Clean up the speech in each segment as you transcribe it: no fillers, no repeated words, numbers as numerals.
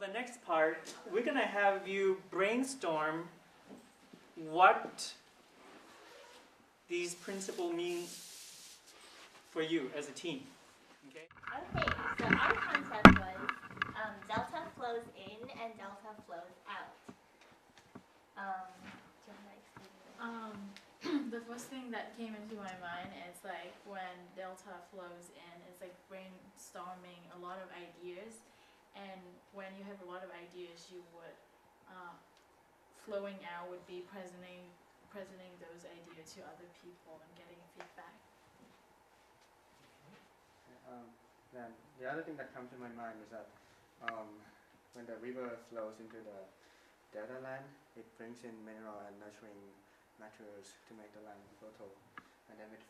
the next part, we're going to have you brainstorm what these principles mean for you as a team. Okay, so our concept was delta flows in and delta flows out. Do you want to explain? The first thing that came into my mind is like when delta flows in, it's like brainstorming a lot of ideas, and when you have a lot of ideas, you would flowing out would be presenting those ideas to other people and getting feedback. Then the other thing that comes to my mind is that when the river flows into the delta land, it brings in mineral and nurturing materials to make the land fertile. And then it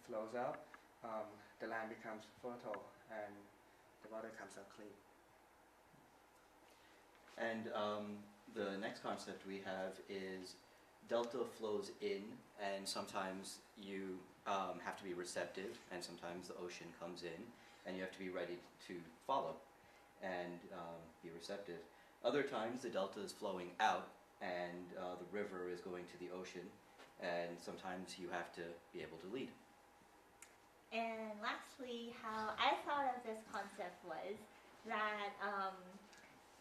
flows out, the land becomes fertile and the water comes out clean. And the next concept we have is delta flows in, and sometimes you have to be receptive, and sometimes the ocean comes in, and you have to be ready to follow and be receptive. Other times the delta is flowing out, and the river is going to the ocean, and sometimes you have to be able to lead. And lastly, how I thought of this concept was that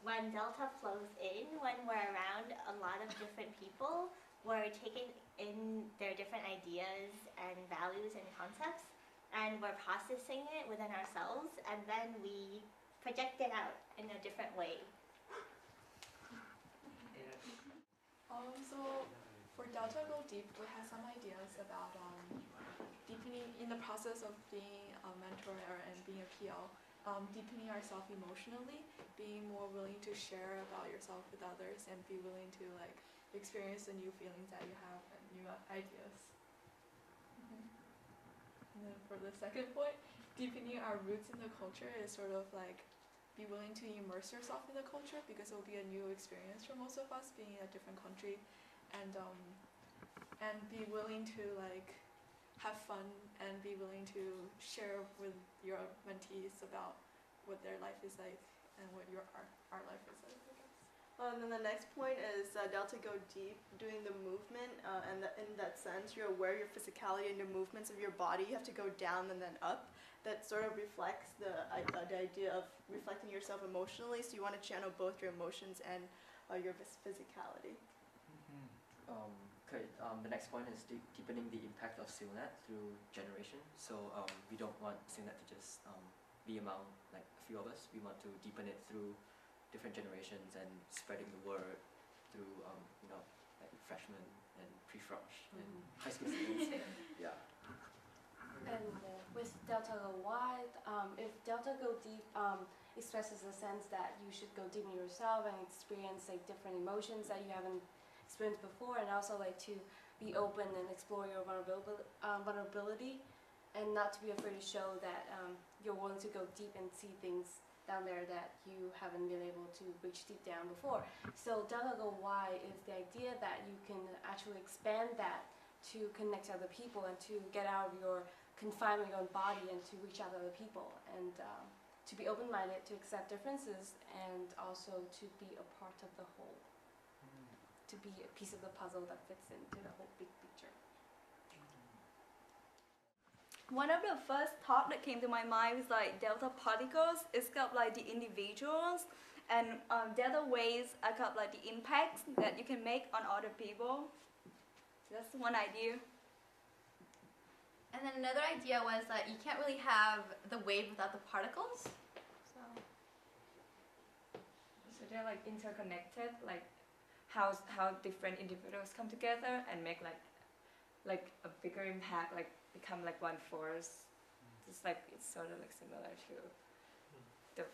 when delta flows in, when we're around a lot of different people, we're taking in their different ideas and values and concepts, and we're processing it within ourselves, and then we project it out in a different way. So for Delta Go Deep, we have some ideas about deepening in the process of being a mentor and being a PL, deepening ourselves emotionally, being more willing to share about yourself with others, and be willing to like experience the new feelings that you have and new ideas. And then for the second point, deepening our roots in the culture is sort of like be willing to immerse yourself in the culture, because it will be a new experience for most of us being in a different country, and be willing to like have fun and be willing to share with your mentees about what their life is like and what our life is like, I guess. And then the next point is Delta Go Deep, doing the movement, and in that sense, you're aware of your physicality and the movements of your body. You have to go down and then up. That sort of reflects the idea of reflecting yourself emotionally, so you want to channel both your emotions and your physicality. The next point is deepening the impact of SealNet through generation. So we don't want SealNet to just be among like a few of us. We want to deepen it through different generations and spreading the word through like freshmen and pre-frosh and high school students. Yeah. And with Delta Go Wide, if Delta Go Deep expresses a sense that you should go deep in yourself and experience like different emotions that you haven't experienced before, and also like to be open and explore your vulnerability, and not to be afraid to show that you're willing to go deep and see things down there that you haven't been able to reach deep down before. So Delta Go Wide is the idea that you can actually expand that to connect to other people and to get out of your confinement of your own body and to reach out to other people, and to be open-minded, to accept differences, and also to be a part of the whole, to be a piece of the puzzle that fits into the whole big picture. One of the first thought that came to my mind was like delta particles is kind of like the individuals, and delta waves are kind of like the impacts that you can make on other people. That's one idea. And then another idea was that you can't really have the wave without the particles. So they're like interconnected, like how different individuals come together and make like a bigger impact, like become like one force. It's like it's sort of like similar to the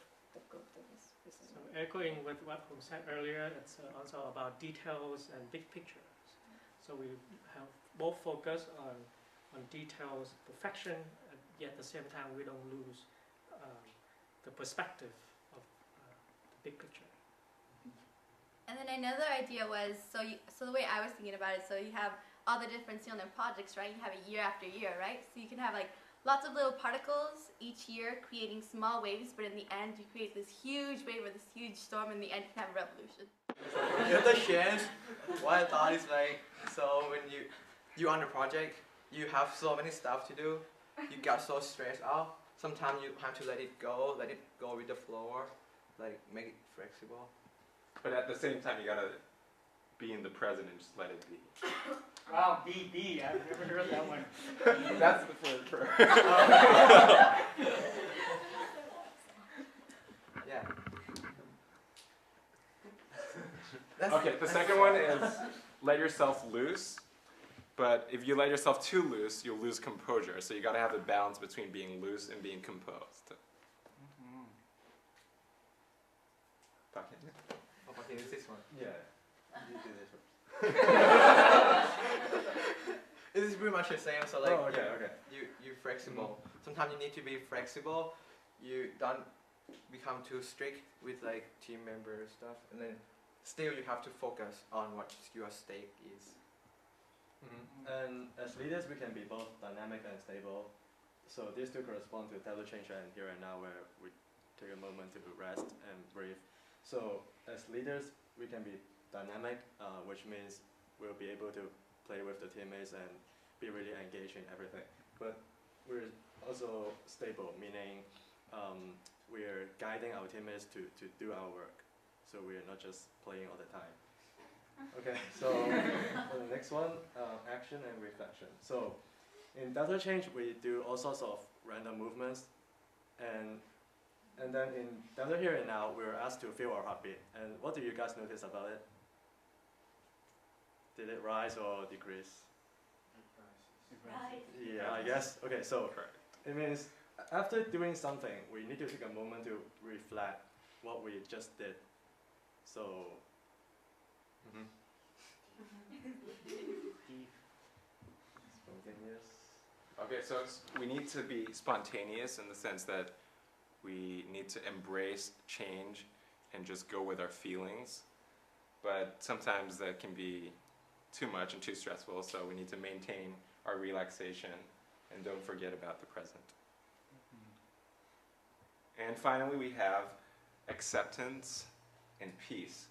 group that was recently. So echoing with what was said earlier, it's also about details and big pictures. So we have both focus on details, perfection, and yet at the same time we don't lose the perspective of the big picture. And then another idea was, so the way I was thinking about it, so you have all the different SealNet projects, right? You have it year after year, right? So you can have like lots of little particles each year creating small waves, but in the end you create this huge wave or this huge storm. In the end, you can have a revolution. You understand what I thought is like, so when you on the project, you have so many stuff to do, you got so stressed out. Sometimes you have to let it go with the flow, like make it flexible. But at the same time, you gotta be in the present and just let it be. Wow, BB, I've never heard that one. That's the word for. Yeah. Okay, the second one is let yourself loose. But if you let yourself too loose, you'll lose composure. So you gotta have a balance between being loose and being composed. Fucking. Oh, okay, this one. Yeah. You do this one. This is pretty much the same. So like, you flexible. Sometimes you need to be flexible. You don't become too strict with like team member stuff, and then still you have to focus on what your stake is. And as leaders, we can be both dynamic and stable. So these two correspond to delta change and here and now, where we take a moment to rest and breathe. So as leaders, we can be dynamic, which means we'll be able to play with the teammates and be really engaged in everything. But we're also stable, meaning we're guiding our teammates to do our work. So we're not just playing all the time. Okay, so for the next one, action and reflection. So in delta change, we do all sorts of random movements, and then in delta here and now, we're asked to feel our heartbeat. And what do you guys notice about it? Did it rise or decrease? Rise. Yeah, I guess. Okay, so it means after doing something, we need to take a moment to reflect what we just did. So. Spontaneous. Okay, so we need to be spontaneous in the sense that we need to embrace change and just go with our feelings. But sometimes that can be too much and too stressful, so we need to maintain our relaxation and don't forget about the present. And finally, we have acceptance and peace.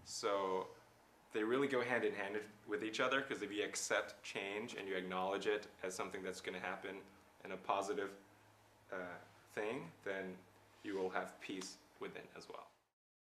So they really go hand in hand with each other, because if you accept change and you acknowledge it as something that's going to happen and a positive thing, then you will have peace within as well.